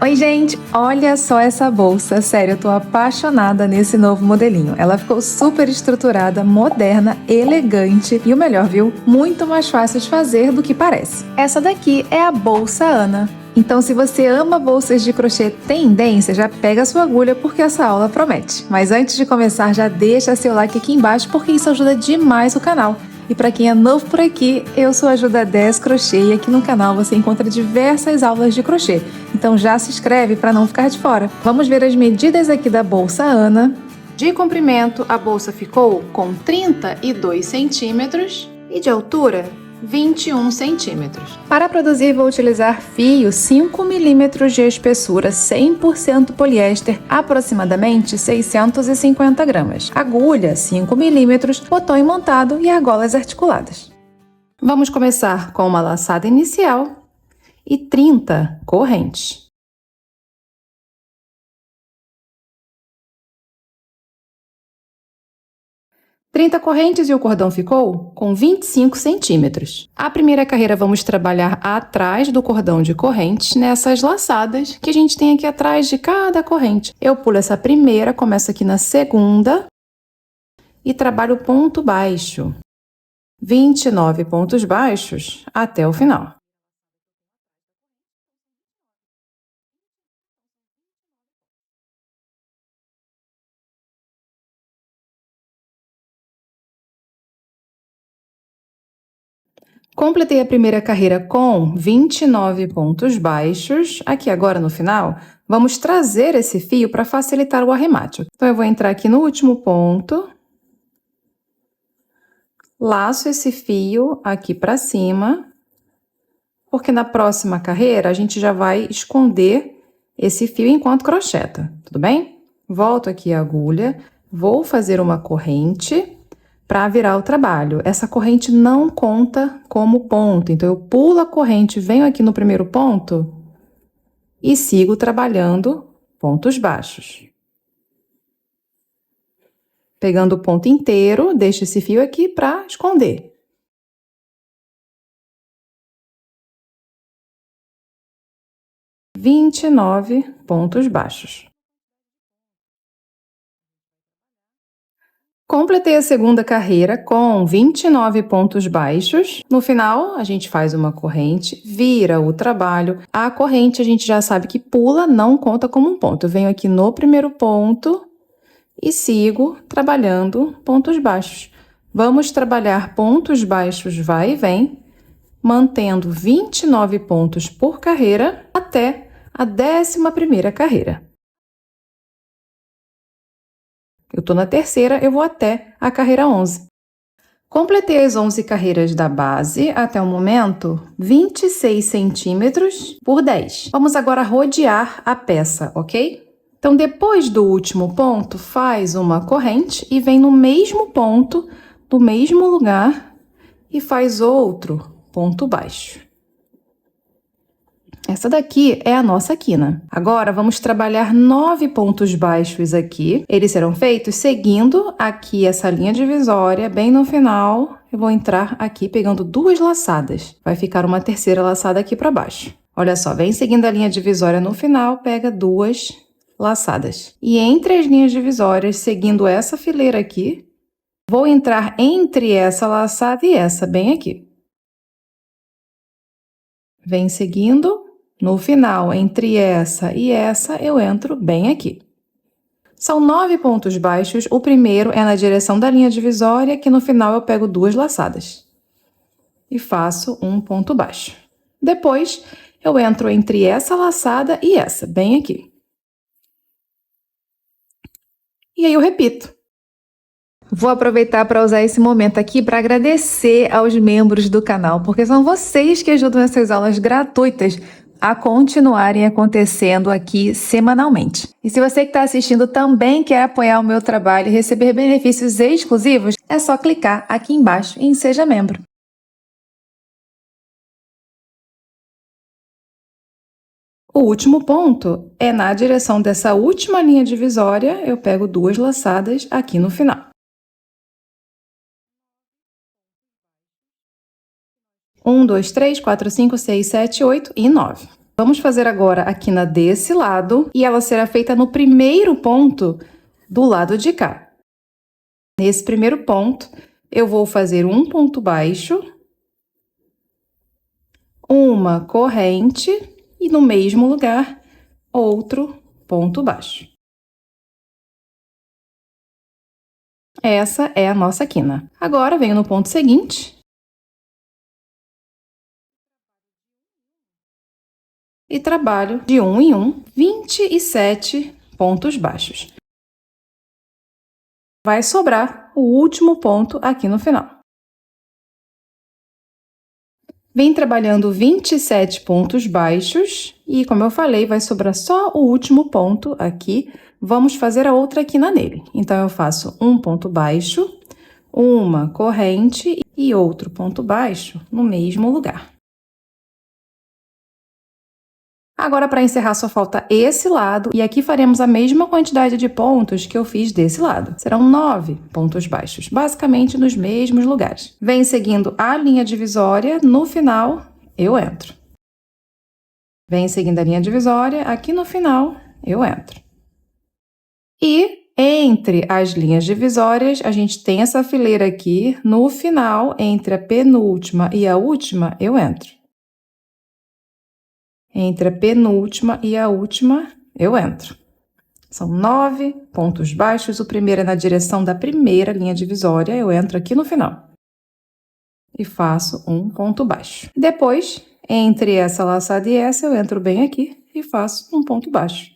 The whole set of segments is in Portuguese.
Oi, gente! Olha só essa bolsa. Sério, eu tô apaixonada nesse novo modelinho. Ela ficou super estruturada, moderna, elegante e o melhor, viu? Muito mais fácil de fazer do que parece. Essa daqui é a Bolsa Ana. Então, se você ama bolsas de crochê tendência, já pega a sua agulha porque essa aula promete. Mas antes de começar, já deixa seu like aqui embaixo porque isso ajuda demais o canal. E para quem é novo por aqui, eu sou a Ajuda 10 Crochê e aqui no canal você encontra diversas aulas de crochê. Então já se inscreve para não ficar de fora. Vamos ver as medidas aqui da bolsa Ana. De comprimento, a bolsa ficou com 32 centímetros e de altura, 21 centímetros. Para produzir, vou utilizar fio 5 milímetros de espessura 100% poliéster, aproximadamente 650 gramas. Agulha 5 milímetros, botão imantado e argolas articuladas. Vamos começar com uma laçada inicial e 30 correntes. Trinta correntes e o cordão ficou com 25 centímetros. A primeira carreira vamos trabalhar atrás do cordão de correntes, nessas laçadas que a gente tem aqui atrás de cada corrente. Eu pulo essa primeira, começo aqui na segunda e trabalho ponto baixo. 29 pontos baixos até o final. Completei a primeira carreira com 29 pontos baixos. Aqui agora no final, vamos trazer esse fio para facilitar o arremate. Então, eu vou entrar aqui no último ponto, laço esse fio aqui para cima, porque na próxima carreira a gente já vai esconder esse fio enquanto crocheta, tudo bem? Volto aqui a agulha, vou fazer uma corrente para virar o trabalho. Essa corrente não conta como ponto, então eu pulo a corrente, venho aqui no primeiro ponto e sigo trabalhando pontos baixos. Pegando o ponto inteiro, deixo esse fio aqui para esconder. – 29 pontos baixos. Completei a segunda carreira com 29 pontos baixos. No final, a gente faz uma corrente, vira o trabalho. A corrente a gente já sabe que pula, não conta como um ponto. Eu venho aqui no primeiro ponto e sigo trabalhando pontos baixos. Vamos trabalhar pontos baixos vai e vem, mantendo 29 pontos por carreira até a 11ª carreira. Eu tô na terceira, eu vou até a carreira 11. Completei as 11 carreiras da base até o momento, 26 centímetros por 10. Vamos agora rodear a peça, ok? Então, depois do último ponto, faz uma corrente e vem no mesmo ponto, do mesmo lugar, e faz outro ponto baixo. Essa daqui é a nossa quina. Agora, vamos trabalhar 9 pontos baixos aqui. Eles serão feitos seguindo aqui essa linha divisória. Bem no final, eu vou entrar aqui pegando 2 laçadas. Vai ficar uma terceira laçada aqui para baixo. Olha só, vem seguindo a linha divisória no final, pega 2 laçadas. E entre as linhas divisórias, seguindo essa fileira aqui, vou entrar entre essa laçada e essa, bem aqui. Vem seguindo. No final, entre essa e essa, eu entro bem aqui. São 9 pontos baixos. O primeiro é na direção da linha divisória, que no final eu pego 2 laçadas. E faço um ponto baixo. Depois, eu entro entre essa laçada e essa, bem aqui. E aí eu repito. Vou aproveitar para usar esse momento aqui para agradecer aos membros do canal, porque são vocês que ajudam essas aulas gratuitas a continuarem acontecendo aqui semanalmente. E se você que está assistindo também quer apoiar o meu trabalho e receber benefícios exclusivos, é só clicar aqui embaixo em Seja Membro. O último ponto é na direção dessa última linha divisória, eu pego 2 laçadas aqui no final. 1, 2, 3, 4, 5, 6, 7, 8 e 9. Vamos fazer agora a quina desse lado e ela será feita no primeiro ponto do lado de cá. Nesse primeiro ponto, eu vou fazer um ponto baixo, uma corrente e no mesmo lugar, outro ponto baixo. Essa é a nossa quina. Agora, venho no ponto seguinte. E trabalho de um em um, 27 pontos baixos. Vai sobrar o último ponto aqui no final. Vem trabalhando 27 pontos baixos e, como eu falei, vai sobrar só o último ponto aqui. Vamos fazer a outra quina nele. Então, eu faço um ponto baixo, uma corrente e outro ponto baixo no mesmo lugar. Agora, para encerrar, só falta esse lado, e aqui faremos a mesma quantidade de pontos que eu fiz desse lado. Serão 9 pontos baixos, basicamente nos mesmos lugares. Vem seguindo a linha divisória, no final, eu entro. Vem seguindo a linha divisória, aqui no final, eu entro. E entre as linhas divisórias, a gente tem essa fileira aqui, no final, entre a penúltima e a última, eu entro. Entre a penúltima e a última, eu entro. São 9 pontos baixos, o primeiro é na direção da primeira linha divisória, eu entro aqui no final. E faço um ponto baixo. Depois, entre essa laçada e essa, eu entro bem aqui e faço um ponto baixo.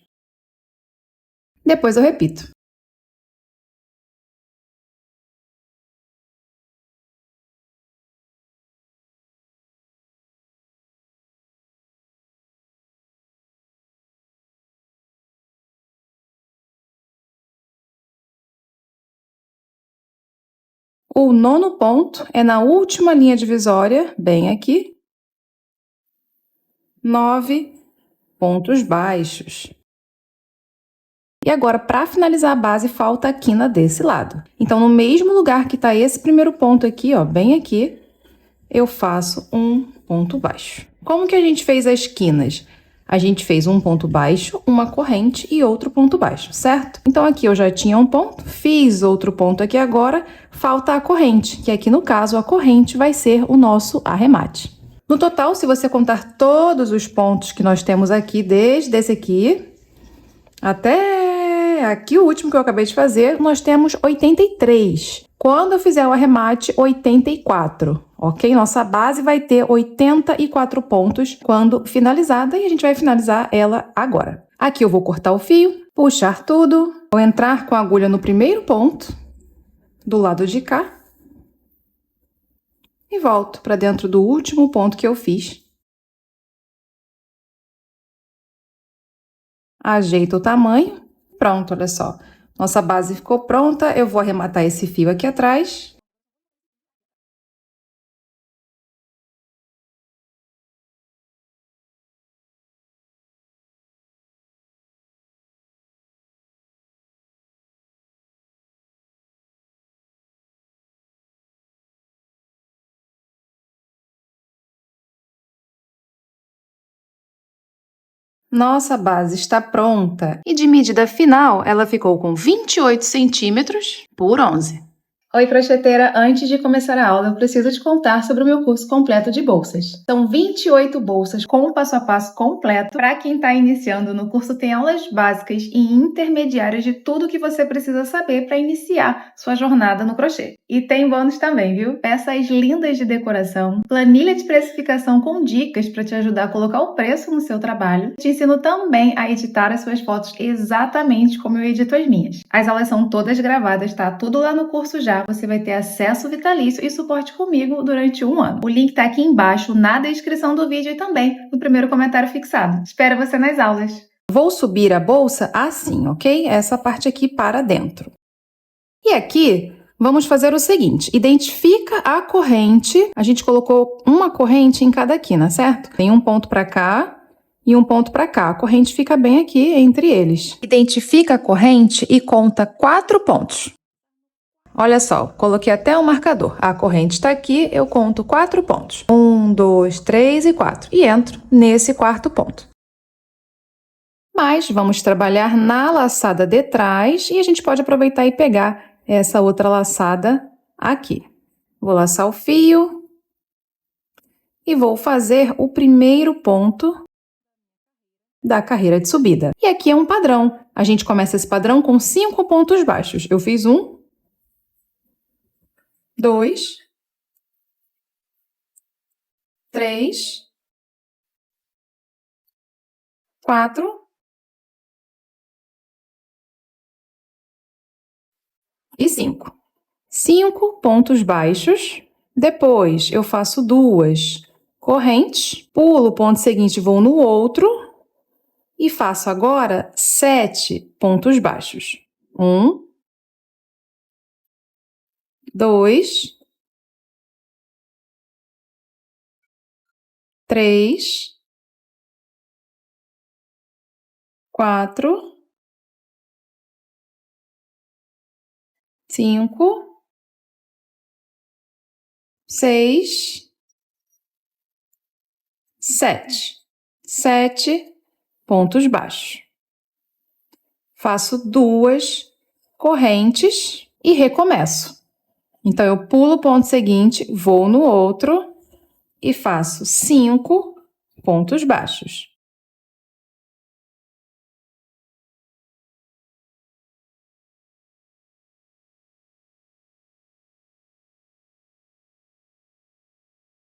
Depois eu repito. O nono ponto é na última linha divisória, bem aqui. 9 pontos baixos. E agora, para finalizar a base, falta a quina desse lado. Então, no mesmo lugar que está esse primeiro ponto aqui, ó, bem aqui, eu faço um ponto baixo. Como que a gente fez as quinas? A gente fez um ponto baixo, uma corrente e outro ponto baixo, certo? Então, aqui eu já tinha um ponto, fiz outro ponto aqui agora, falta a corrente, que aqui no caso a corrente vai ser o nosso arremate. No total, se você contar todos os pontos que nós temos aqui, desde esse aqui até aqui o último que eu acabei de fazer, nós temos 83. Quando eu fizer o arremate, 84, ok? Nossa base vai ter 84 pontos quando finalizada e a gente vai finalizar ela agora. Aqui eu vou cortar o fio, puxar tudo, vou entrar com a agulha no primeiro ponto, do lado de cá, e volto para dentro do último ponto que eu fiz. Ajeito o tamanho, pronto, olha só. Nossa base ficou pronta, eu vou arrematar esse fio aqui atrás. Nossa base está pronta e de medida final ela ficou com 28 centímetros por 11. Oi, crocheteira! Antes de começar a aula, eu preciso te contar sobre o meu curso completo de bolsas. São 28 bolsas com o passo a passo completo. Para quem está iniciando no curso, tem aulas básicas e intermediárias de tudo que você precisa saber para iniciar sua jornada no crochê. E tem bônus também, viu? Peças lindas de decoração, planilha de precificação com dicas para te ajudar a colocar o preço no seu trabalho. Te ensino também a editar as suas fotos exatamente como eu edito as minhas. As aulas são todas gravadas, tá? Tudo lá no curso já. Você vai ter acesso vitalício e suporte comigo durante 1 ano. O link tá aqui embaixo, na descrição do vídeo e também no primeiro comentário fixado. Espero você nas aulas! Vou subir a bolsa assim, ok? Essa parte aqui para dentro. E aqui, vamos fazer o seguinte, identifica a corrente, a gente colocou uma corrente em cada quina, certo? Tem um ponto para cá e um ponto para cá, a corrente fica bem aqui entre eles. Identifica a corrente e conta 4 pontos. Olha só, coloquei até um marcador. A corrente está aqui, eu conto 4 pontos. 1, 2, 3 e 4. E entro nesse quarto ponto. Mas vamos trabalhar na laçada de trás e a gente pode aproveitar e pegar essa outra laçada aqui. Vou laçar o fio e vou fazer o primeiro ponto da carreira de subida. E aqui é um padrão. A gente começa esse padrão com 5 pontos baixos. Eu fiz 1, 2, 3, 4 e 5. 5 pontos baixos. Depois, eu faço 2 correntes, pulo o ponto seguinte, vou no outro e faço agora 7 pontos baixos. 1, 2, 3, 4, 5, 6, 7. 7 pontos baixos. Faço 2 correntes e recomeço. Então, eu pulo o ponto seguinte, vou no outro e faço 5 pontos baixos.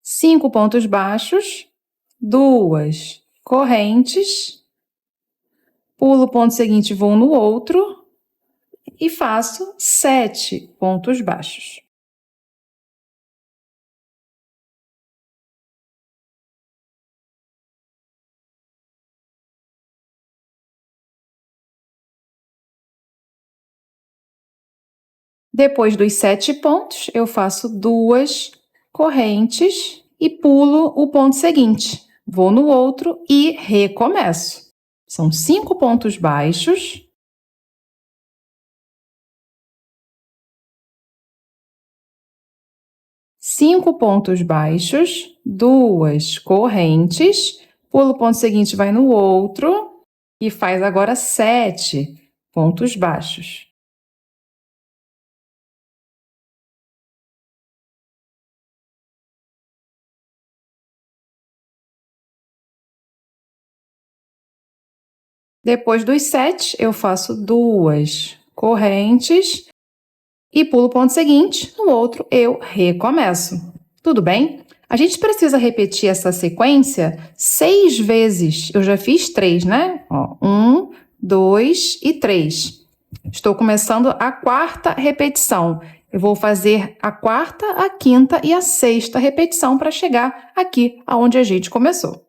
Cinco pontos baixos, 2 correntes, pulo o ponto seguinte, vou no outro e faço 7 pontos baixos. Depois dos 7 pontos, eu faço 2 correntes e pulo o ponto seguinte. Vou no outro e recomeço. São 5 pontos baixos. Cinco pontos baixos, 2 correntes, pulo o ponto seguinte, vai no outro e faz agora 7 pontos baixos. Depois dos 7, eu faço 2 correntes e pulo o ponto seguinte, no outro eu recomeço. Tudo bem? A gente precisa repetir essa sequência 6 vezes. Eu já fiz 3, né? 1, 2 e 3. Estou começando a quarta repetição. Eu vou fazer a quarta, a quinta e a sexta repetição para chegar aqui aonde a gente começou.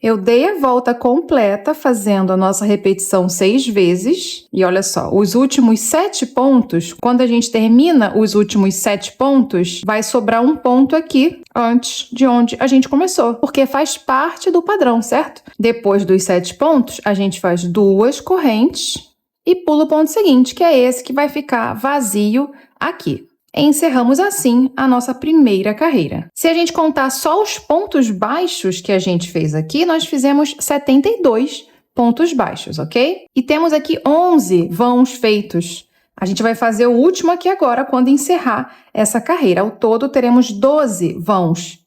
Eu dei a volta completa fazendo a nossa repetição 6 vezes. E olha só, os últimos 7 pontos, quando a gente termina os últimos 7 pontos, vai sobrar um ponto aqui antes de onde a gente começou, porque faz parte do padrão, certo? Depois dos 7 pontos, a gente faz 2 correntes e pula o ponto seguinte, que é esse que vai ficar vazio aqui. Encerramos assim a nossa primeira carreira. Se a gente contar só os pontos baixos que a gente fez aqui, nós fizemos 72 pontos baixos, ok? E temos aqui 11 vãos feitos. A gente vai fazer o último aqui agora, quando encerrar essa carreira. Ao todo, teremos 12 vãos.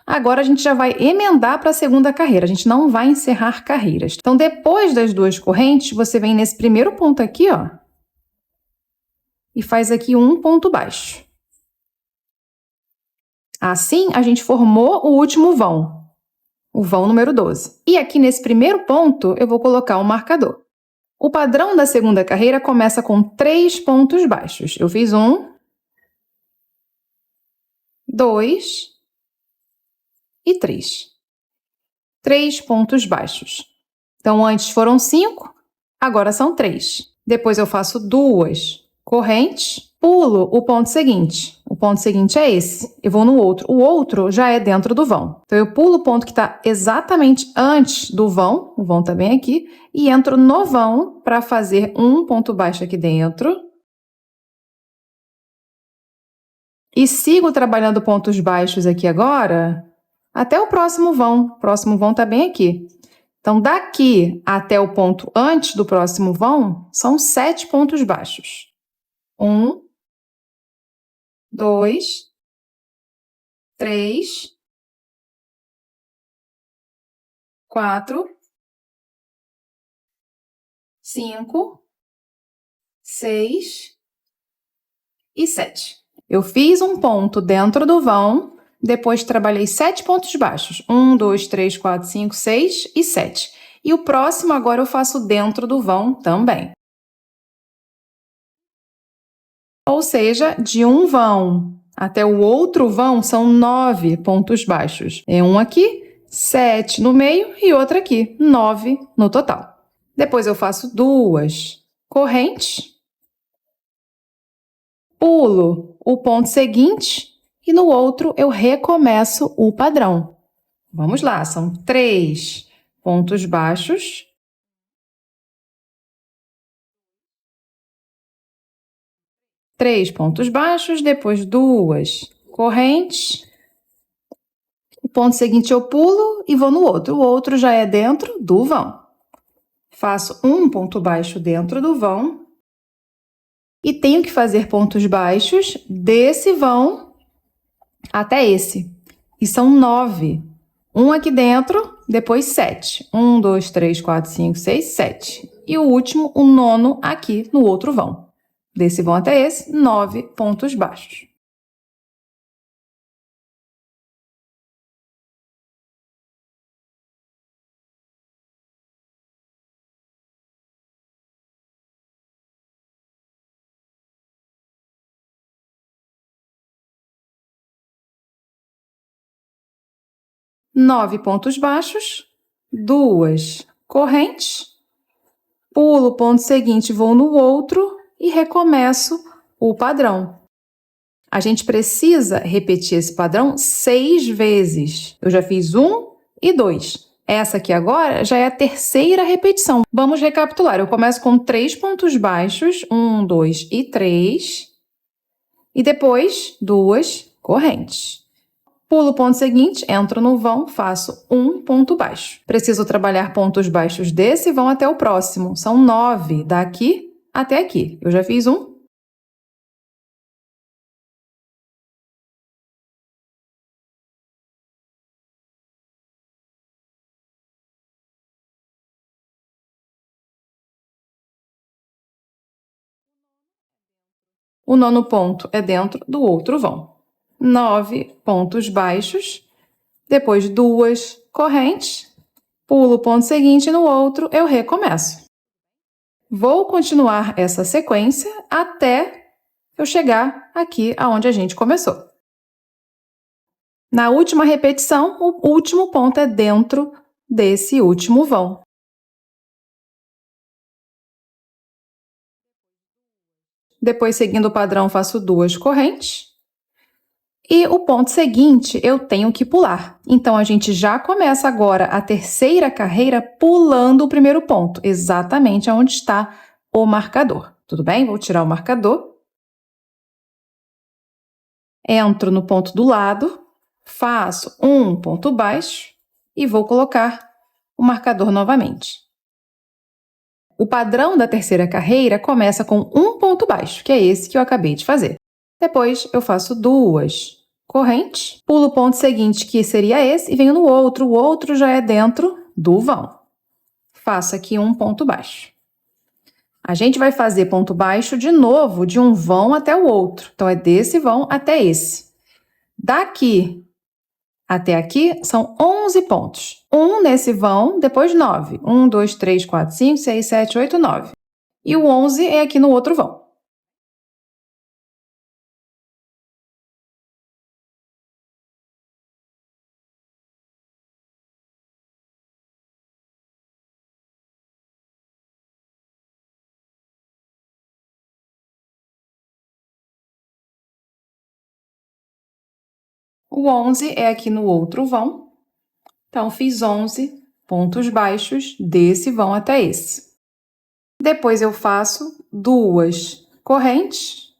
Agora, a gente já vai emendar para a segunda carreira. A gente não vai encerrar carreiras. Então, depois das 2 correntes, você vem nesse primeiro ponto aqui, ó, e faz aqui um ponto baixo. Assim, a gente formou o último vão, o vão número 12. E aqui nesse primeiro ponto, eu vou colocar um marcador. O padrão da segunda carreira começa com 3 pontos baixos. Eu fiz 1, 2 e 3. 3 pontos baixos. Então, antes foram 5, agora são 3. Depois eu faço 2 correntes, pulo o ponto seguinte. O o ponto seguinte é esse. Eu vou no outro. O outro já é dentro do vão. Então, eu pulo o ponto que está exatamente antes do vão, o vão está bem aqui, e entro no vão para fazer um ponto baixo aqui dentro. E sigo trabalhando pontos baixos aqui agora até o próximo vão. O próximo vão está bem aqui. Então, daqui até o ponto antes do próximo vão, são 7 pontos baixos. 1, 2, 3, 4, 5, 6 e 7. Eu fiz um ponto dentro do vão, depois trabalhei 7 pontos baixos. 1, 2, 3, 4, 5, 6 e 7. E o próximo agora eu faço dentro do vão também. Ou seja, de um vão até o outro vão são 9 pontos baixos. É um aqui, 7 no meio e outro aqui, 9 no total. Depois eu faço 2 correntes, pulo o ponto seguinte e no outro eu recomeço o padrão. Vamos lá, são 3 pontos baixos, 3 pontos baixos, depois 2 correntes. O ponto seguinte eu pulo e vou no outro. O outro já é dentro do vão. Faço um ponto baixo dentro do vão e tenho que fazer pontos baixos desse vão até esse. E são 9. Um aqui dentro, depois 7. 1, 2, 3, 4, 5, 6, 7. E o último, o nono, aqui no outro vão. Desse vão até esse, 9 pontos baixos. Nove pontos baixos, 2 correntes, pulo o ponto seguinte, vou no outro e recomeço o padrão. A gente precisa repetir esse padrão 6 vezes. Eu já fiz 1 e 2. Essa aqui agora já é a terceira repetição. Vamos recapitular. Eu começo com 3 pontos baixos, 1, 2 e 3. E depois, 2 correntes. Pulo o ponto seguinte, entro no vão, faço um ponto baixo. Preciso trabalhar pontos baixos desse vão até o próximo. São 9, daqui até aqui. Eu já fiz um. O nono ponto é dentro do outro vão. 9 pontos baixos, depois 2 correntes, pulo o ponto seguinte no outro, eu recomeço. Vou continuar essa sequência até eu chegar aqui aonde a gente começou. Na última repetição, o último ponto é dentro desse último vão. Depois, seguindo o padrão, faço 2 correntes. E o ponto seguinte, eu tenho que pular. Então, a gente já começa agora a terceira carreira pulando o primeiro ponto, exatamente onde está o marcador. Tudo bem? Vou tirar o marcador. Entro no ponto do lado, faço um ponto baixo e vou colocar o marcador novamente. O padrão da terceira carreira começa com um ponto baixo, que é esse que eu acabei de fazer. Depois, eu faço 2 correntes, pulo o ponto seguinte, que seria esse, e venho no outro. O outro já é dentro do vão. Faço aqui um ponto baixo. A gente vai fazer ponto baixo de novo, de um vão até o outro. Então, é desse vão até esse. Daqui até aqui são 11 pontos. Um nesse vão, depois 9. 1, 2, 3, 4, 5, 6, 7, 8, 9. E o 11 é aqui no outro vão. O 11 é aqui no outro vão. Então, fiz 11 pontos baixos desse vão até esse. Depois, eu faço 2 correntes.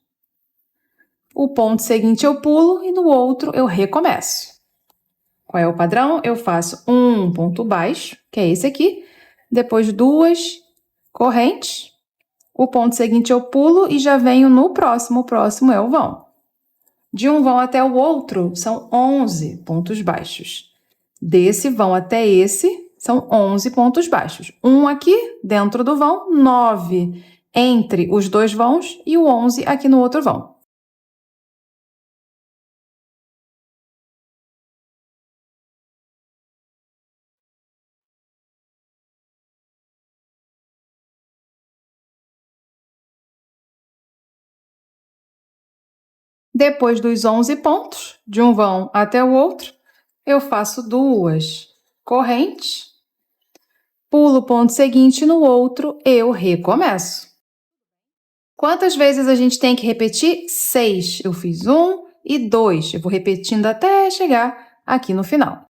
O ponto seguinte eu pulo e no outro eu recomeço. Qual é o padrão? Eu faço um ponto baixo, que é esse aqui. Depois, 2 correntes. O ponto seguinte eu pulo e já venho no próximo. O próximo é o vão. De um vão até o outro, são 11 pontos baixos. Desse vão até esse, são 11 pontos baixos. Um aqui, dentro do vão, 9 entre os dois vãos e o 11 aqui no outro vão. Depois dos 11 pontos, de um vão até o outro, eu faço 2 correntes, pulo o ponto seguinte no outro, eu recomeço. Quantas vezes a gente tem que repetir? 6. Eu fiz 1 e 2. Eu vou repetindo até chegar aqui no final.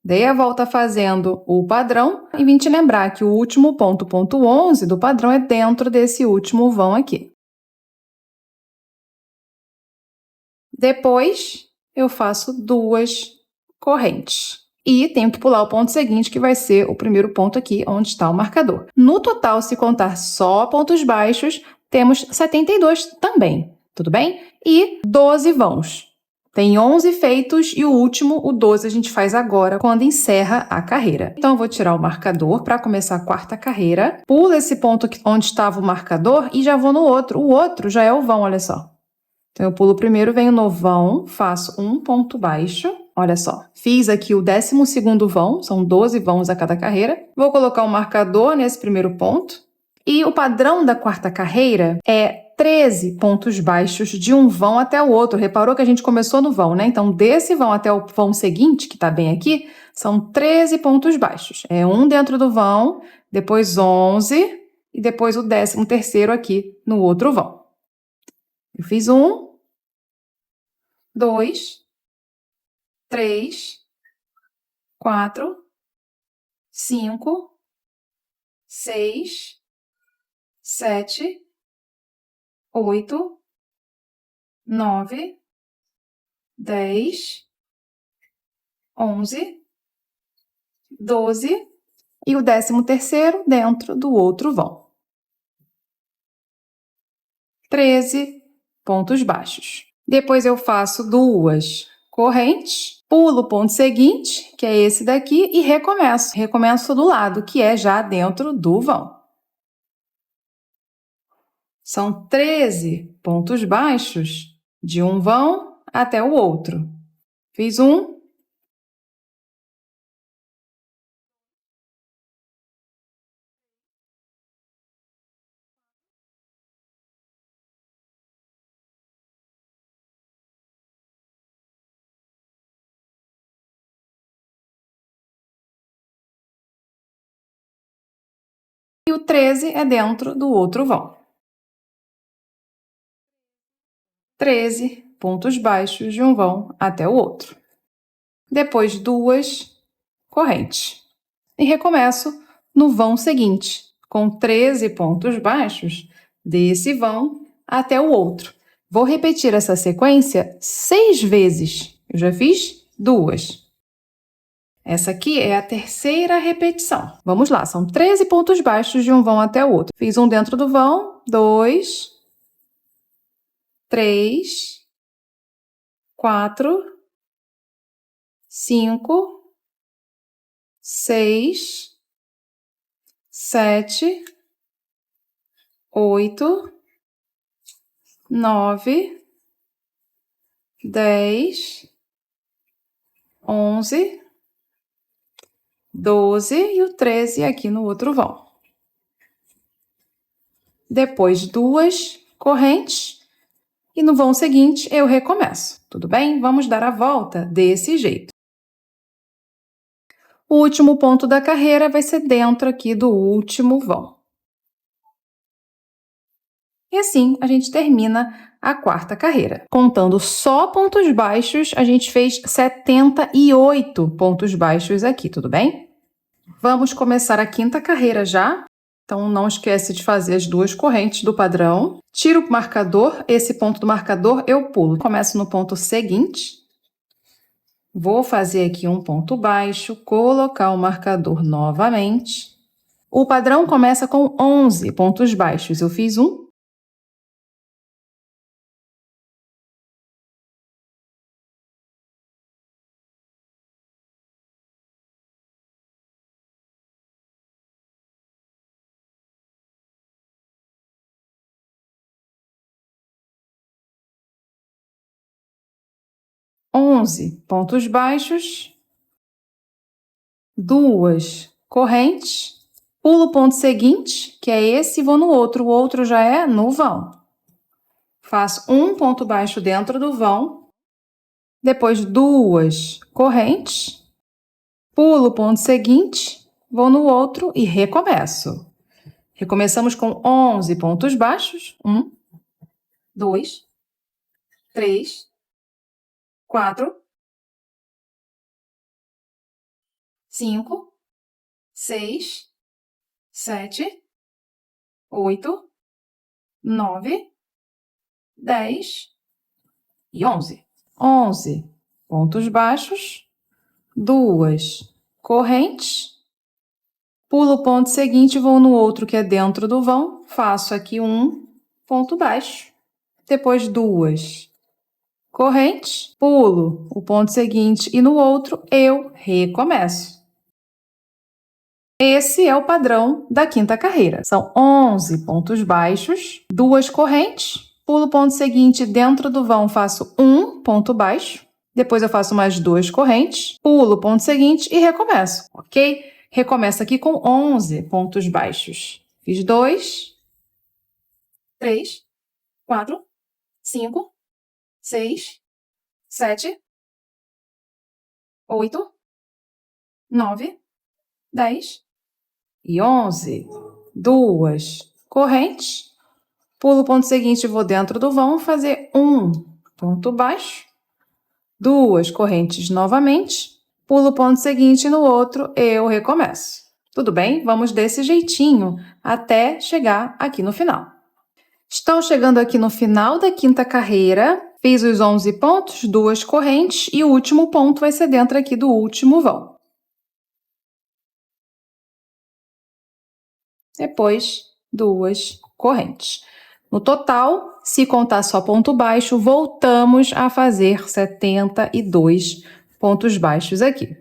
Dei a volta fazendo o padrão e vim te lembrar que o último ponto, ponto 11 do padrão, é dentro desse último vão aqui. Depois, eu faço 2 correntes. E tenho que pular o ponto seguinte, que vai ser o primeiro ponto aqui, onde está o marcador. No total, se contar só pontos baixos, temos 72 também, tudo bem? E 12 vãos. Tem 11 feitos e o último, o 12, a gente faz agora, quando encerra a carreira. Então, eu vou tirar o marcador para começar a quarta carreira. Pulo esse ponto onde estava o marcador e já vou no outro. O outro já é o vão, olha só. Então, eu pulo primeiro, venho no vão, faço um ponto baixo. Olha só, fiz aqui o 12º vão, são 12 vãos a cada carreira. Vou colocar o marcador nesse primeiro ponto. E o padrão da quarta carreira é 13 pontos baixos de um vão até o outro. Reparou que a gente começou no vão, né? Então, desse vão até o vão seguinte, que tá bem aqui, são 13 pontos baixos. É um dentro do vão, depois 11 e depois o 13º aqui no outro vão. Eu fiz 1, 2, 3, 4, 5, 6, 7, 8, 9, 10, 11, 12 e o 13º dentro do outro vão. 13 pontos baixos. Depois eu faço 2 correntes, pulo o ponto seguinte, que é esse daqui, e recomeço. Recomeço do lado, que é já dentro do vão. São 13 pontos baixos de um vão até o outro. Fiz 1. E o 13 é dentro do outro vão. 13 pontos baixos de um vão até o outro. Depois, 2 correntes. E recomeço no vão seguinte, com 13 pontos baixos desse vão até o outro. Vou repetir essa sequência 6 vezes. Eu já fiz 2. Essa aqui é a terceira repetição. Vamos lá, são 13 pontos baixos de um vão até o outro. Fiz um dentro do vão, 2, 3, 4, 5, 6, 7, 8, 9, 10, 11, 12 e o 13 aqui no outro vão. Depois, 2 correntes e no vão seguinte eu recomeço. Tudo bem? Vamos dar a volta desse jeito. O último ponto da carreira vai ser dentro aqui do último vão. E assim a gente termina a quarta carreira. Contando só pontos baixos, a gente fez 78 pontos baixos aqui, tudo bem? Vamos começar a quinta carreira já. Então, não esquece de fazer as duas correntes do padrão. Tiro o marcador, esse ponto do marcador eu pulo. Começo no ponto seguinte. Vou fazer aqui um ponto baixo, colocar o marcador novamente. O padrão começa com 11 pontos baixos. Eu fiz um. Onze pontos baixos, duas correntes, pulo o ponto seguinte, que é esse, e vou no outro. O outro já é no vão. Faço um ponto baixo dentro do vão, depois duas correntes, pulo o ponto seguinte, vou no outro e recomeço. Recomeçamos com 11 pontos baixos. 1, 2, 3, 4, 5, 6, 7, 8, 9, 10 e 11. 11 pontos baixos, duas correntes, pulo o ponto seguinte e vou no outro que é dentro do vão, faço aqui um ponto baixo, depois duas correntes, pulo o ponto seguinte e no outro eu recomeço. Esse é o padrão da quinta carreira. São 11 pontos baixos, duas correntes, pulo o ponto seguinte, dentro do vão faço um ponto baixo, depois eu faço mais duas correntes, pulo o ponto seguinte e recomeço, ok? Recomeço aqui com 11 pontos baixos. Fiz 2, 3, 4, 5, 6, 7, 8, 9, 10 e 11. Duas correntes, pulo o ponto seguinte e vou dentro do vão fazer um ponto baixo, duas correntes novamente, pulo o ponto seguinte e no outro eu recomeço. Tudo bem? Vamos desse jeitinho até chegar aqui no final. Estou chegando aqui no final da quinta carreira, fiz os 11 pontos, duas correntes e o último ponto vai ser dentro aqui do último vão. Depois, duas correntes. No total, se contar só ponto baixo, voltamos a fazer 72 pontos baixos aqui.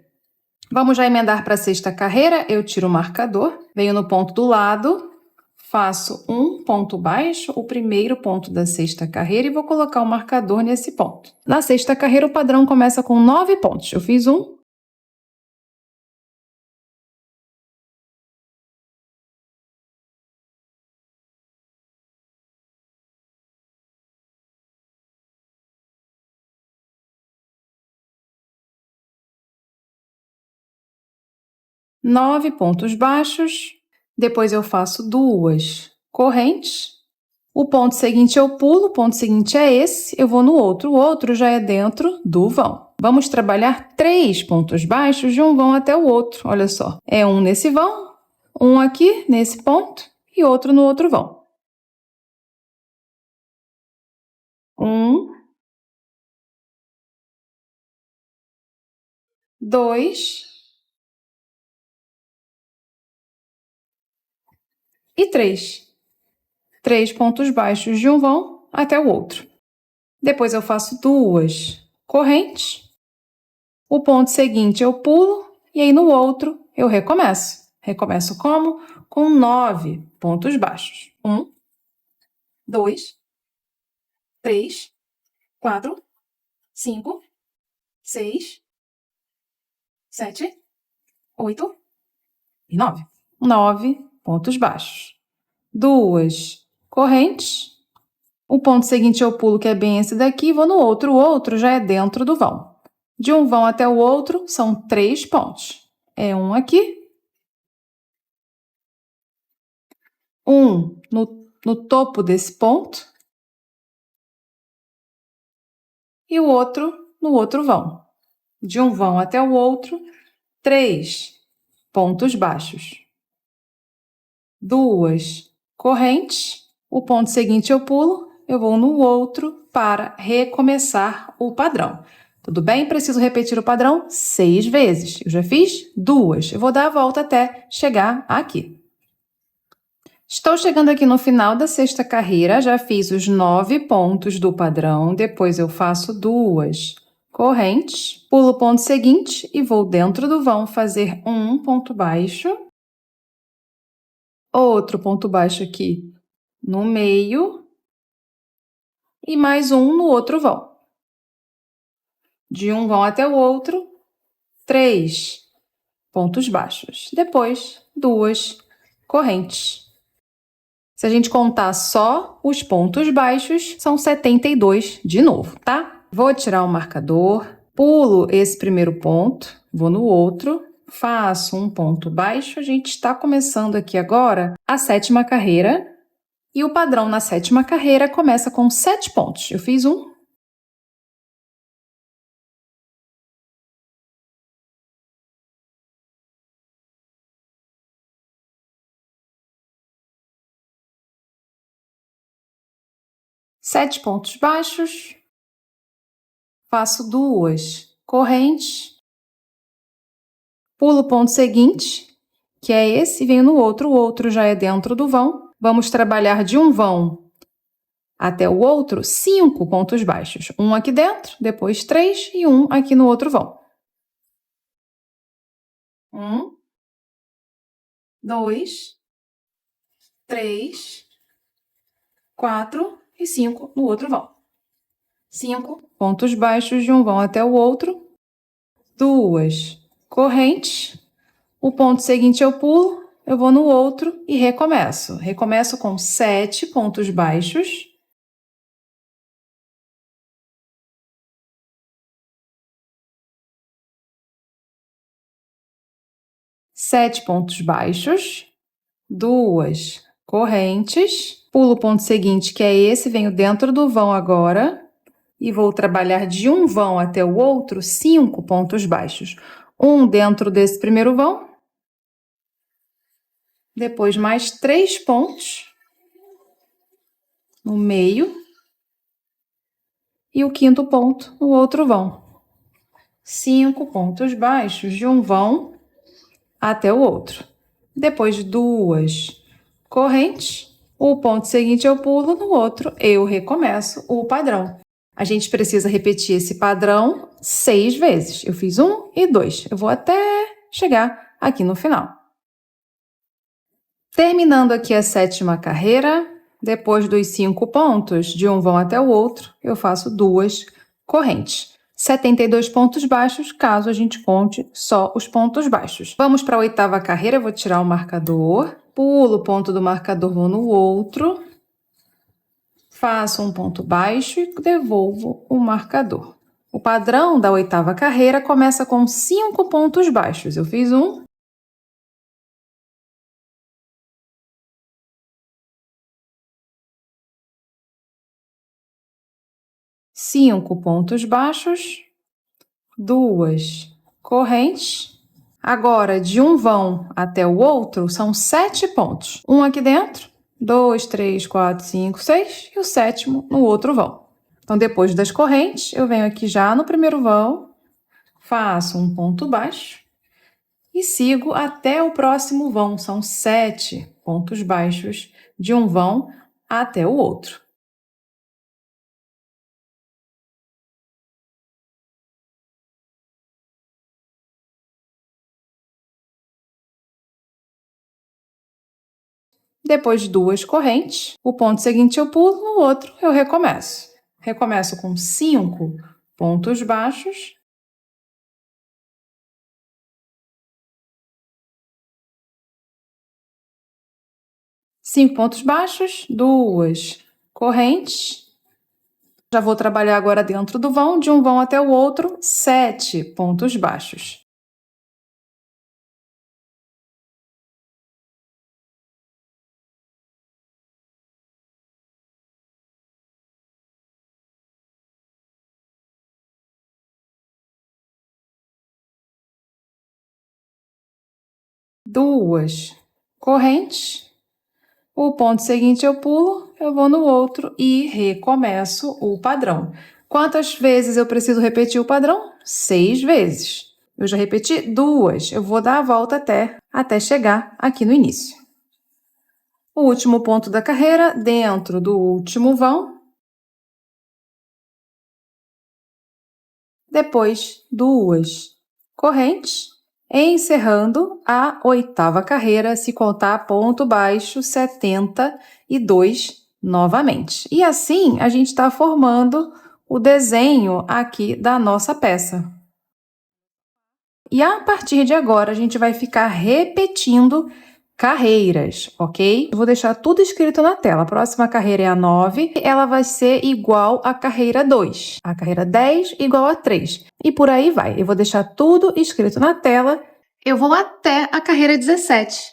Vamos já emendar para a sexta carreira. Eu tiro o marcador, venho no ponto do lado, faço um ponto baixo, o primeiro ponto da sexta carreira, e vou colocar o marcador nesse ponto. Na sexta carreira, o padrão começa com 9 pontos. Eu fiz um. Nove pontos baixos, depois eu faço duas correntes, o ponto seguinte eu pulo, o ponto seguinte é esse, eu vou no outro, o outro já é dentro do vão. Vamos trabalhar 3 pontos baixos de um vão até o outro, olha só. É um nesse vão, um aqui nesse ponto e outro no outro vão. 1, 2 e 3. 3 pontos baixos de um vão até o outro. Depois eu faço duas correntes, o ponto seguinte eu pulo e aí no outro eu recomeço. Recomeço como? Com 9 pontos baixos. 1, 2, 3, 4, 5, 6, 7, 8 e 9. 9 pontos baixos. Duas correntes. O ponto seguinte eu pulo, que é bem esse daqui, vou no outro. O outro já é dentro do vão. De um vão até o outro são 3 pontos. É um aqui, um no topo desse ponto e o outro no outro vão. De um vão até o outro, 3 pontos baixos. 2 correntes, o ponto seguinte eu pulo, eu vou no outro para recomeçar o padrão. Tudo bem? Preciso repetir o padrão 6 vezes. Eu já fiz 2. Eu vou dar a volta até chegar aqui. Estou chegando aqui no final da sexta carreira, já fiz os 9 pontos do padrão, depois eu faço 2 correntes, pulo o ponto seguinte e vou dentro do vão fazer um ponto baixo, outro ponto baixo aqui no meio e mais um no outro vão. De um vão até o outro, 3 pontos baixos, depois 2 correntes. Se a gente contar só os pontos baixos, são 72 de novo, tá? Vou tirar o marcador, pulo esse primeiro ponto, vou no outro, faço um ponto baixo. A gente está começando aqui agora a sétima carreira e o padrão na sétima carreira começa com 7 pontos. Eu fiz um. Sete pontos baixos, faço 2 correntes, pulo o ponto seguinte, que é esse, e venho no outro, o outro já é dentro do vão. Vamos trabalhar de um vão até o outro, 5 pontos baixos. Um aqui dentro, depois 3 e um aqui no outro vão. 1, 2, 3, 4 e 5 no outro vão. 5 pontos baixos de um vão até o outro, 2 correntes, o ponto seguinte eu pulo, eu vou no outro e recomeço. Recomeço com 7 pontos baixos. Sete pontos baixos, 2 correntes, pulo o ponto seguinte, que é esse, venho dentro do vão agora e vou trabalhar de um vão até o outro, 5 pontos baixos. Um dentro desse primeiro vão, depois mais 3 pontos no meio e o quinto ponto no outro vão. 5 pontos baixos de um vão até o outro. Depois 2 correntes, o ponto seguinte eu pulo, no outro eu recomeço o padrão. A gente precisa repetir esse padrão 6 vezes. Eu fiz 1 e 2. Eu vou até chegar aqui no final. Terminando aqui a sétima carreira, depois dos 5 pontos, de um vão até o outro, eu faço 2 correntes. 72 pontos baixos, caso a gente conte só os pontos baixos. Vamos para a oitava carreira, eu vou tirar o marcador, pulo o ponto do marcador, vou no outro, faço um ponto baixo e devolvo o marcador. O padrão da oitava carreira começa com 5 pontos baixos. Eu fiz um, 5 pontos baixos, 2 correntes. Agora, de um vão até o outro, são 7 pontos. Um aqui dentro, 2, 3, 4, 5, 6 e o sétimo no outro vão. Então, depois das correntes, eu venho aqui já no primeiro vão, faço um ponto baixo e sigo até o próximo vão. São 7 pontos baixos de um vão até o outro. Depois de 2 correntes, o ponto seguinte eu pulo, no outro eu recomeço. Recomeço com 5 pontos baixos. Cinco pontos baixos, 2 correntes. Já vou trabalhar agora dentro do vão, de um vão até o outro, 7 pontos baixos. 2 correntes. O ponto seguinte eu pulo, eu vou no outro e recomeço o padrão. Quantas vezes eu preciso repetir o padrão? 6 vezes. Eu já repeti 2. Eu vou dar a volta até chegar aqui no início. O último ponto da carreira, dentro do último vão. Depois, 2 correntes, encerrando a 8ª carreira, se contar ponto baixo, 72 novamente. E assim, a gente está formando o desenho aqui da nossa peça. E a partir de agora, a gente vai ficar repetindo carreiras, ok? Eu vou deixar tudo escrito na tela. A próxima carreira é a 9, ela vai ser igual à carreira 2. A carreira 10 igual a 3. E por aí vai. Eu vou deixar tudo escrito na tela. Eu vou até a carreira 17.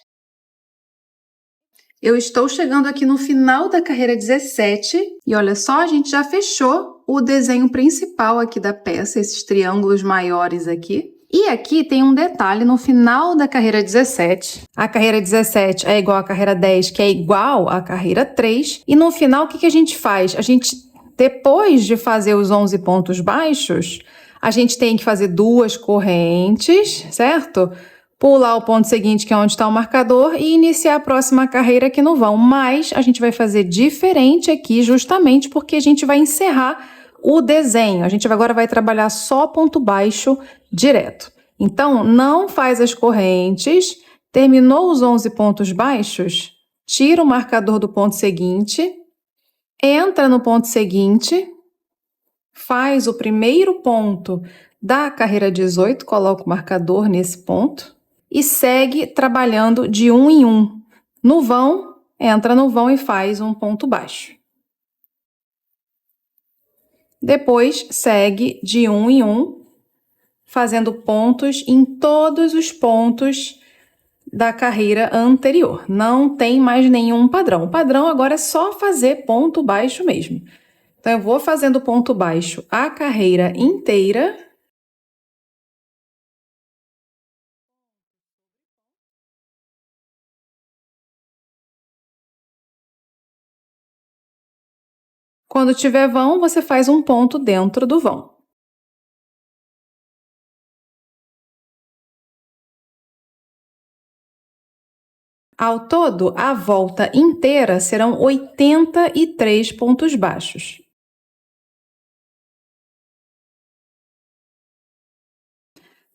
Eu estou chegando aqui no final da carreira 17 e olha só, a gente já fechou o desenho principal aqui da peça, esses triângulos maiores aqui. E aqui tem um detalhe no final da carreira 17. A carreira 17 é igual à carreira 10, que é igual à carreira 3. E no final, o que a gente faz? A gente, depois de fazer os 11 pontos baixos, a gente tem que fazer 2 correntes, certo? Pular o ponto seguinte, que é onde está o marcador, e iniciar a próxima carreira aqui no vão. Mas a gente vai fazer diferente aqui, justamente porque a gente vai encerrar o desenho. A gente agora vai trabalhar só ponto baixo direto. Então, não faz as correntes, terminou os 11 pontos baixos, tira o marcador do ponto seguinte, entra no ponto seguinte, faz o primeiro ponto da carreira 18, coloca o marcador nesse ponto e segue trabalhando de 1 em 1. No vão, entra no vão e faz um ponto baixo. Depois, segue de 1 em 1, fazendo pontos em todos os pontos da carreira anterior. Não tem mais nenhum padrão. O padrão agora é só fazer ponto baixo mesmo. Então, eu vou fazendo ponto baixo a carreira inteira. Quando tiver vão, você faz um ponto dentro do vão. Ao todo, a volta inteira serão 83 pontos baixos.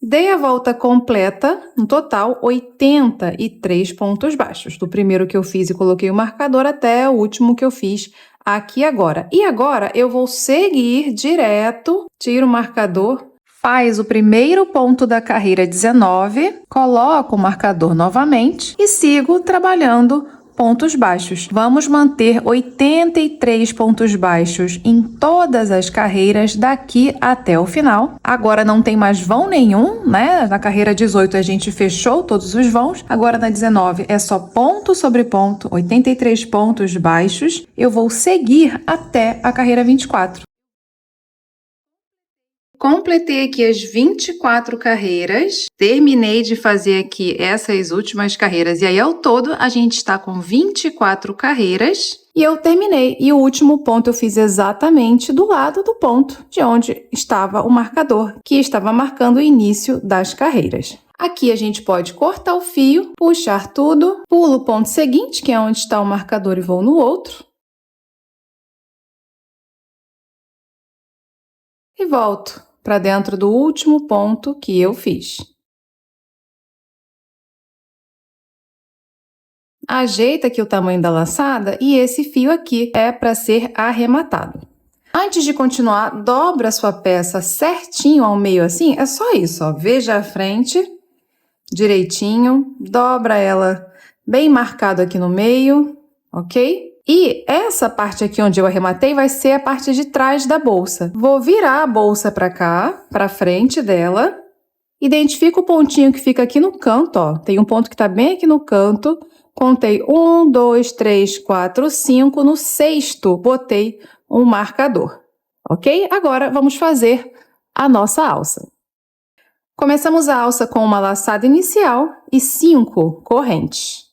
Dei a volta completa, no total, 83 pontos baixos. Do primeiro que eu fiz e coloquei o marcador até o último que eu fiz aqui agora. E agora eu vou seguir direto, tiro o marcador, faz o primeiro ponto da carreira 19, coloco o marcador novamente e sigo trabalhando pontos baixos. Vamos manter 83 pontos baixos em todas as carreiras daqui até o final. Agora não tem mais vão nenhum, né? Na carreira 18 a gente fechou todos os vãos. Agora na 19 é só ponto sobre ponto, 83 pontos baixos. Eu vou seguir até a carreira 24. Completei aqui as 24 carreiras, terminei de fazer aqui essas últimas carreiras, e aí ao todo a gente está com 24 carreiras, e eu terminei. E o último ponto eu fiz exatamente do lado do ponto de onde estava o marcador, que estava marcando o início das carreiras. Aqui a gente pode cortar o fio, puxar tudo, pulo o ponto seguinte, que é onde está o marcador, e vou no outro. E volto para dentro do último ponto que eu fiz. Ajeita aqui o tamanho da laçada e esse fio aqui é para ser arrematado. Antes de continuar, dobra a sua peça certinho ao meio assim, é só isso, ó. Veja a frente direitinho, dobra ela bem marcado aqui no meio, ok? E essa parte aqui onde eu arrematei vai ser a parte de trás da bolsa. Vou virar a bolsa para cá, para frente dela. Identifica o pontinho que fica aqui no canto, ó. Tem um ponto que está bem aqui no canto. Contei 1, 2, 3, 4, 5. No sexto, botei um marcador, ok? Agora, vamos fazer a nossa alça. Começamos a alça com uma laçada inicial e 5 correntes.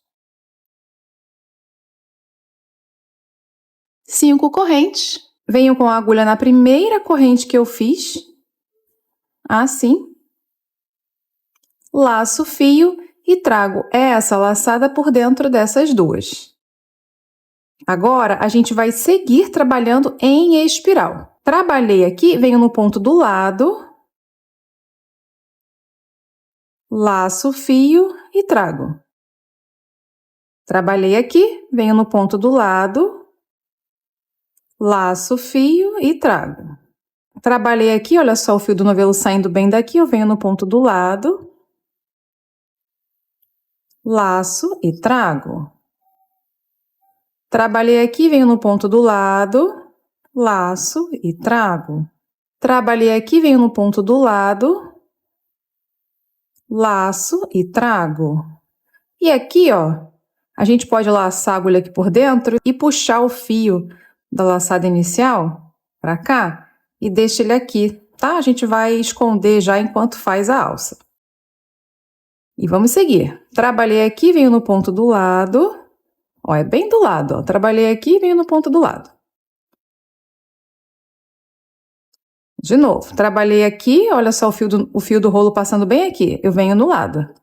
5 correntes. Venho com a agulha na primeira corrente que eu fiz, assim. Laço o fio e trago essa laçada por dentro dessas duas. Agora, a gente vai seguir trabalhando em espiral. Trabalhei aqui, venho no ponto do lado, laço o fio e trago. Trabalhei aqui, venho no ponto do lado, laço o fio e trago. Trabalhei aqui, olha só o fio do novelo saindo bem daqui, eu venho no ponto do lado, laço e trago. Trabalhei aqui, venho no ponto do lado, laço e trago. Trabalhei aqui, venho no ponto do lado, laço e trago. E aqui, ó, a gente pode laçar a agulha aqui por dentro e puxar o fio da laçada inicial para cá e deixa ele aqui, tá? A gente vai esconder já enquanto faz a alça. E vamos seguir. Trabalhei aqui, venho no ponto do lado. Ó, é bem do lado, ó. Trabalhei aqui, venho no ponto do lado. De novo, trabalhei aqui, olha só o fio do rolo passando bem aqui. Eu venho no lado.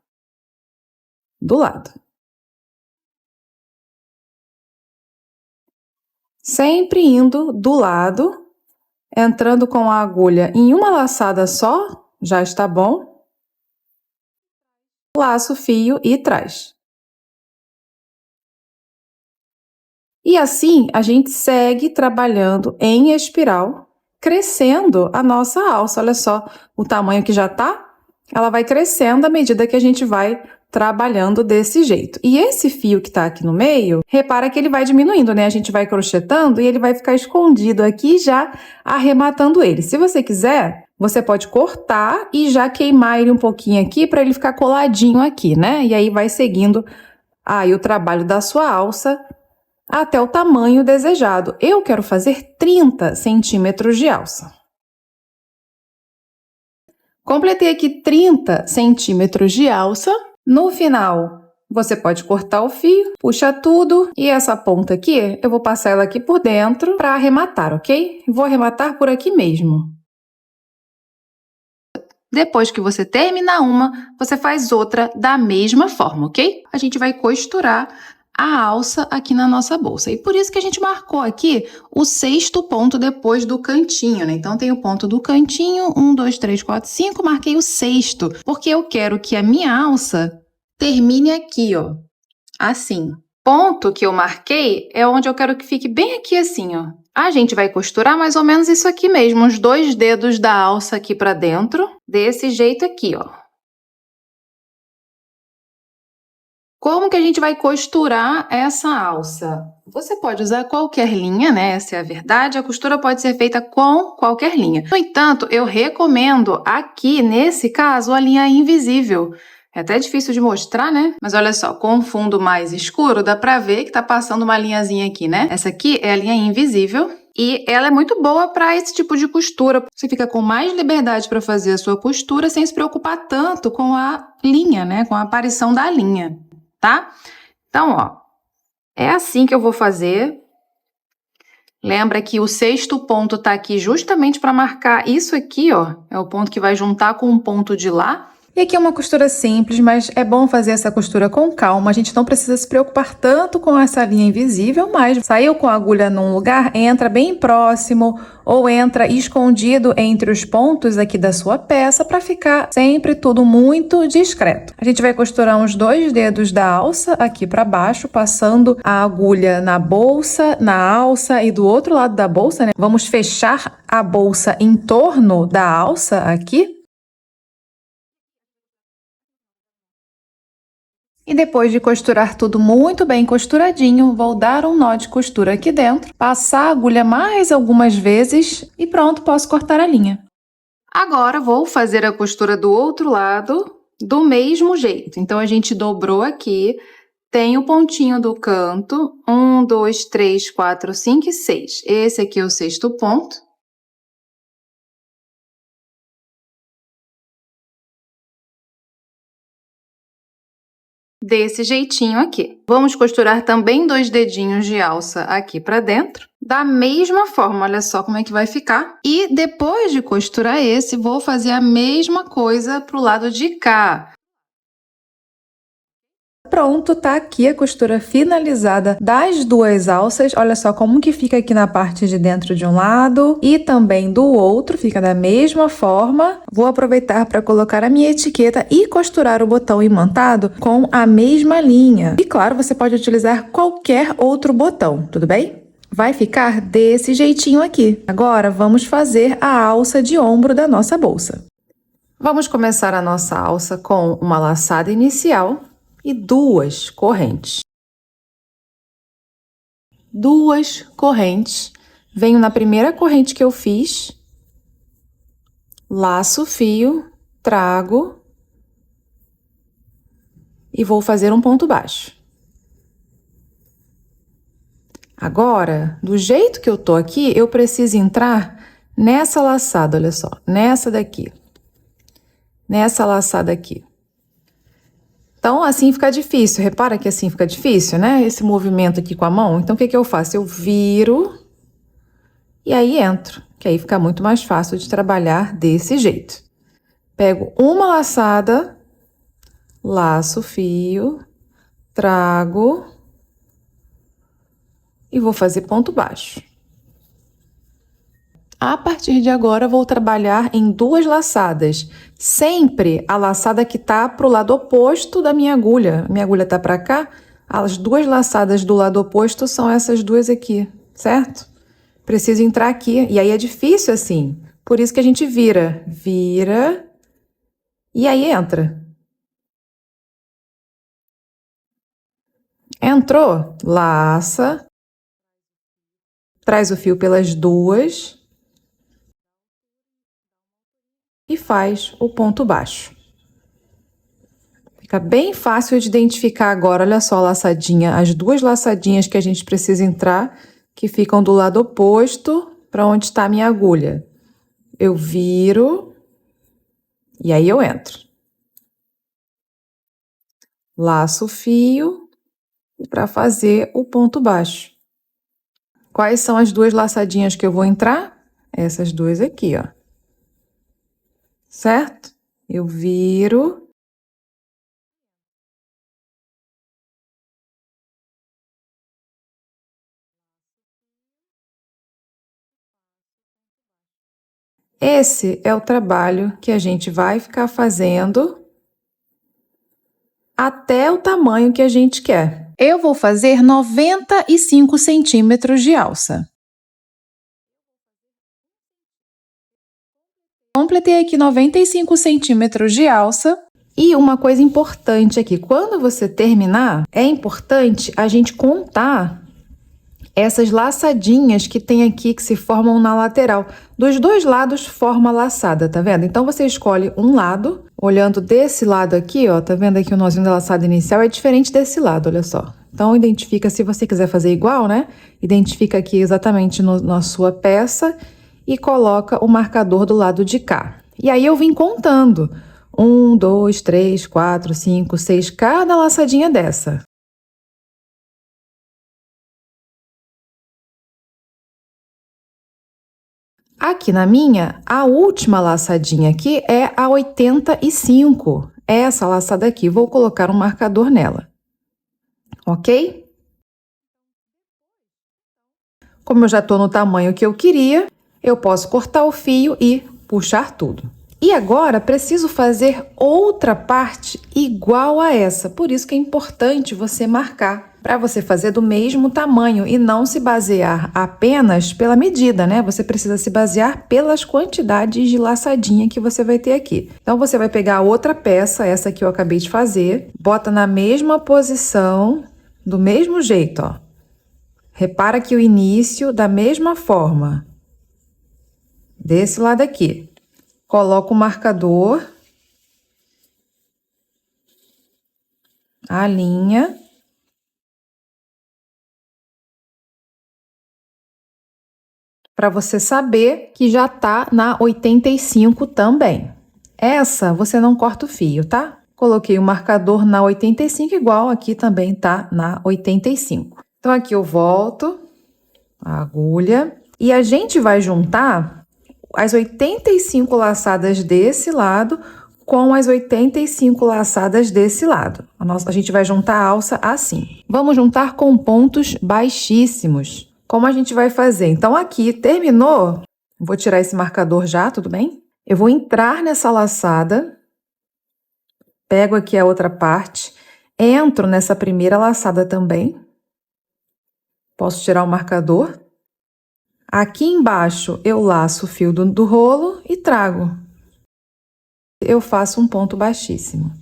Do lado. Sempre indo do lado, entrando com a agulha em uma laçada só, já está bom. Laço o fio e traz. E assim, a gente segue trabalhando em espiral, crescendo a nossa alça. Olha só o tamanho que já tá. Ela vai crescendo à medida que a gente vai trabalhando desse jeito. E esse fio que tá aqui no meio, repara que ele vai diminuindo, né? A gente vai crochetando e ele vai ficar escondido aqui, já arrematando ele. Se você quiser, você pode cortar e já queimar ele um pouquinho aqui para ele ficar coladinho aqui, né? E aí vai seguindo aí o trabalho da sua alça até o tamanho desejado. Eu quero fazer 30 centímetros de alça. Completei aqui 30 centímetros de alça. No final, você pode cortar o fio, puxa tudo e essa ponta aqui, eu vou passar ela aqui por dentro para arrematar, ok? Vou arrematar por aqui mesmo. Depois que você terminar uma, você faz outra da mesma forma, ok? A gente vai costurar a alça aqui na nossa bolsa. E por isso que a gente marcou aqui o 6º ponto depois do cantinho, né? Então, tem o ponto do cantinho, 1, 2, 3, 4, 5, marquei o 6º, porque eu quero que a minha alça termine aqui, ó, assim. Ponto que eu marquei é onde eu quero que fique bem aqui assim, ó. A gente vai costurar mais ou menos isso aqui mesmo, os 2 dedos da alça aqui para dentro, desse jeito aqui, ó. Como que a gente vai costurar essa alça? Você pode usar qualquer linha, né? Essa é a verdade. A costura pode ser feita com qualquer linha. No entanto, eu recomendo aqui, nesse caso, a linha invisível. É até difícil de mostrar, né? Mas olha só, com um fundo mais escuro, dá pra ver que tá passando uma linhazinha aqui, né? Essa aqui é a linha invisível. E ela é muito boa para esse tipo de costura. Você fica com mais liberdade para fazer a sua costura sem se preocupar tanto com a linha, né? Com a aparição da linha. Tá? Então, ó, é assim que eu vou fazer. Lembra que o 6º ponto tá aqui justamente para marcar isso aqui, ó. É o ponto que vai juntar com o ponto de lá. E aqui é uma costura simples, mas é bom fazer essa costura com calma. A gente não precisa se preocupar tanto com essa linha invisível, mas saiu com a agulha num lugar, entra bem próximo ou entra escondido entre os pontos aqui da sua peça para ficar sempre tudo muito discreto. A gente vai costurar uns 2 dedos da alça aqui para baixo, passando a agulha na bolsa, na alça e do outro lado da bolsa, né? Vamos fechar a bolsa em torno da alça aqui. E depois de costurar tudo muito bem costuradinho, vou dar um nó de costura aqui dentro, passar a agulha mais algumas vezes e pronto, posso cortar a linha. Agora vou fazer a costura do outro lado do mesmo jeito. Então, a gente dobrou aqui, tem o pontinho do canto, 1, 2, 3, 4, 5 e 6. Esse aqui é o 6º ponto. desse jeitinho aqui. Vamos costurar também 2 dedinhos de alça aqui para dentro, da mesma forma, olha só como é que vai ficar. E depois de costurar esse, vou fazer a mesma coisa pro lado de cá. Pronto, tá aqui a costura finalizada das 2 alças. Olha só como que fica aqui na parte de dentro de um lado e também do outro, fica da mesma forma. Vou aproveitar para colocar a minha etiqueta e costurar o botão imantado com a mesma linha. E claro, você pode utilizar qualquer outro botão, tudo bem? Vai ficar desse jeitinho aqui. Agora, vamos fazer a alça de ombro da nossa bolsa. Vamos começar a nossa alça com uma laçada inicial e 2 correntes. 2 correntes. Venho na primeira corrente que eu fiz, laço o fio, trago e vou fazer um ponto baixo. Agora, do jeito que eu tô aqui, eu preciso entrar nessa laçada, olha só, nessa daqui. Nessa laçada aqui. Então, assim fica difícil. Repara que assim fica difícil, né? Esse movimento aqui com a mão. Então, o que que eu faço? Eu viro e aí entro, que aí fica muito mais fácil de trabalhar desse jeito. Pego uma laçada, laço o fio, trago e vou fazer ponto baixo. A partir de agora, vou trabalhar em 2 laçadas. Sempre a laçada que tá pro lado oposto da minha agulha. Minha agulha tá pra cá, as 2 laçadas do lado oposto são essas 2 aqui, certo? Preciso entrar aqui, e aí é difícil assim. Por isso que a gente vira, e aí entra. Entrou, laça, traz o fio pelas 2 e faz o ponto baixo. Fica bem fácil de identificar agora, olha só a laçadinha, as 2 laçadinhas que a gente precisa entrar, que ficam do lado oposto para onde está a minha agulha. Eu viro e aí eu entro. Laço o fio para fazer o ponto baixo. Quais são as 2 laçadinhas que eu vou entrar? Essas 2 aqui, ó. Certo? Eu viro. Esse é o trabalho que a gente vai ficar fazendo até o tamanho que a gente quer. Eu vou fazer 95 centímetros de alça. Completei aqui 95 centímetros de alça. E uma coisa importante aqui, quando você terminar, é importante a gente contar essas laçadinhas que tem aqui, que se formam na lateral. Dos 2 lados forma a laçada, tá vendo? Então, você escolhe um lado, olhando desse lado aqui, ó, tá vendo aqui o nozinho da laçada inicial? É diferente desse lado, olha só. Então, identifica, se você quiser fazer igual, né? Identifica aqui exatamente na sua peça e coloca o marcador do lado de cá. E aí, eu vim contando. 1, 2, 3, 4, 5, 6, cada laçadinha dessa. Aqui na minha, a última laçadinha aqui é a 85. Essa laçada aqui, vou colocar um marcador nela. Ok? Como eu já tô no tamanho que eu queria, eu posso cortar o fio e puxar tudo. E agora, preciso fazer outra parte igual a essa. Por isso que é importante você marcar, para você fazer do mesmo tamanho e não se basear apenas pela medida, né? Você precisa se basear pelas quantidades de laçadinha que você vai ter aqui. Então, você vai pegar a outra peça, essa que eu acabei de fazer, bota na mesma posição, do mesmo jeito, ó. Repara que o início, da mesma forma, desse lado aqui. Coloco o marcador, a linha, para você saber que já tá na 85 também. Essa você não corta o fio, tá? Coloquei o marcador na 85, igual aqui também tá na 85. Então, aqui eu volto a agulha e a gente vai juntar as 85 laçadas desse lado com as 85 laçadas desse lado. A gente vai juntar a alça assim. Vamos juntar com pontos baixíssimos. Como a gente vai fazer? Então, aqui terminou. Vou tirar esse marcador já, tudo bem? Eu vou entrar nessa laçada. Pego aqui a outra parte, entro nessa primeira laçada também. Posso tirar o marcador. Aqui embaixo eu laço o fio do rolo e trago. Eu faço um ponto baixíssimo.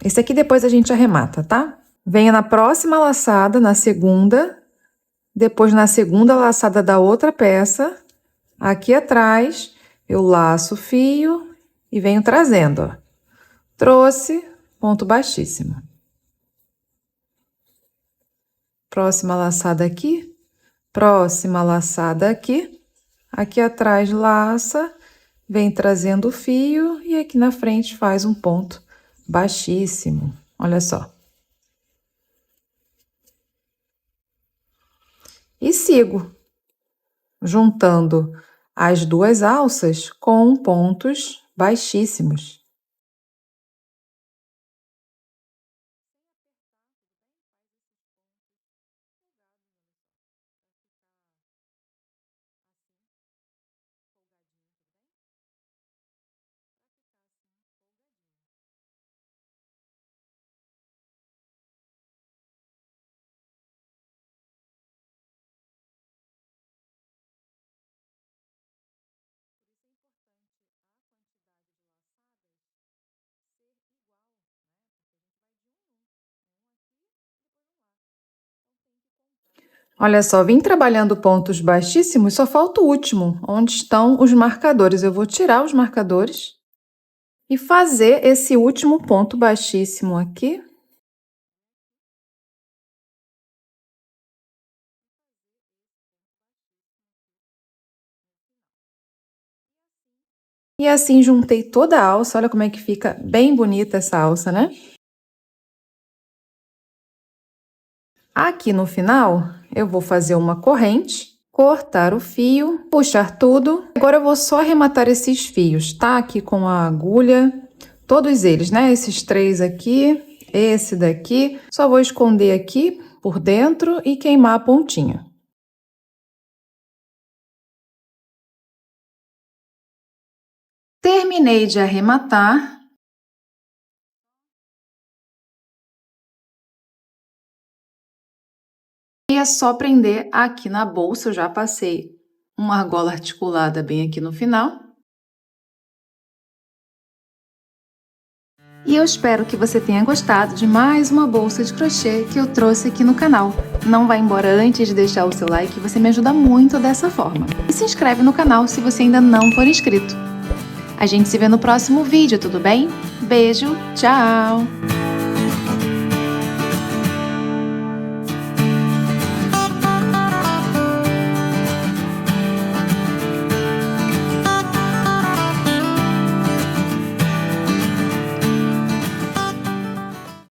Esse aqui depois a gente arremata, tá? Venho na próxima laçada, na segunda, depois na segunda laçada da outra peça. Aqui atrás eu laço o fio e venho trazendo, ó. Trouxe, ponto baixíssimo. Próxima laçada aqui, próxima laçada aqui. Aqui atrás laça, vem trazendo o fio e aqui na frente faz um ponto baixíssimo. Olha só. E sigo juntando as duas alças com pontos baixíssimos. Olha só, vim trabalhando pontos baixíssimos, só falta o último, onde estão os marcadores. Eu vou tirar os marcadores e fazer esse último ponto baixíssimo aqui. E assim juntei toda a alça, olha como é que fica bem bonita essa alça, né? Aqui no final, eu vou fazer uma corrente, cortar o fio, puxar tudo. Agora eu vou só arrematar esses fios, tá? Aqui com a agulha, todos eles, né? Esses três aqui, esse daqui. Só vou esconder aqui por dentro e queimar a pontinha. Terminei de arrematar. E é só prender aqui na bolsa, eu já passei uma argola articulada bem aqui no final. E eu espero que você tenha gostado de mais uma bolsa de crochê que eu trouxe aqui no canal. Não vá embora antes de deixar o seu like, você me ajuda muito dessa forma. E se inscreve no canal se você ainda não for inscrito. A gente se vê no próximo vídeo, tudo bem? Beijo, tchau!